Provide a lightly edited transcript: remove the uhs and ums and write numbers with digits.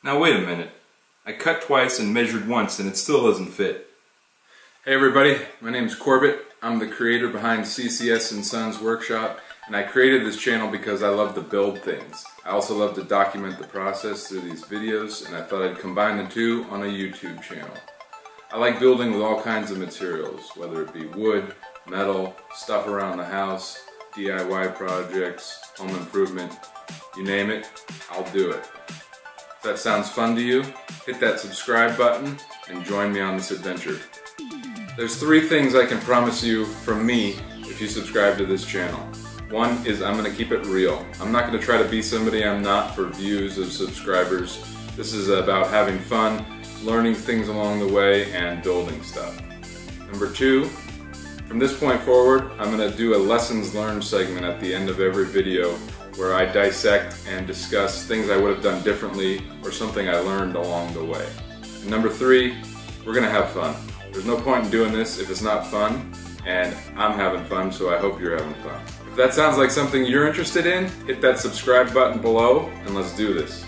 Now wait a minute. I cut twice and measured once and it still doesn't fit. Hey everybody, my name is Corbett. I'm the creator behind CCS Sons Workshop, and I created this channel because I love to build things. I also love to document the process through these videos, and I thought I'd combine the two on a YouTube channel. I like building with all kinds of materials, whether it be wood, metal, stuff around the house, DIY projects, home improvement, you name it, I'll do it. If that sounds fun to you, hit that subscribe button and join me on this adventure. There's 3 things I can promise you from me if you subscribe to this channel. One is I'm going to keep it real. I'm not going to try to be somebody I'm not for views of subscribers. This is about having fun, learning things along the way, and building stuff. Number 2, from this point forward, I'm going to do a lessons learned segment at the end of every video where I dissect and discuss things I would have done differently or something I learned along the way. And number 3, we're going to have fun. There's no point in doing this if it's not fun, and I'm having fun, so I hope you're having fun. If that sounds like something you're interested in, hit that subscribe button below, and let's do this.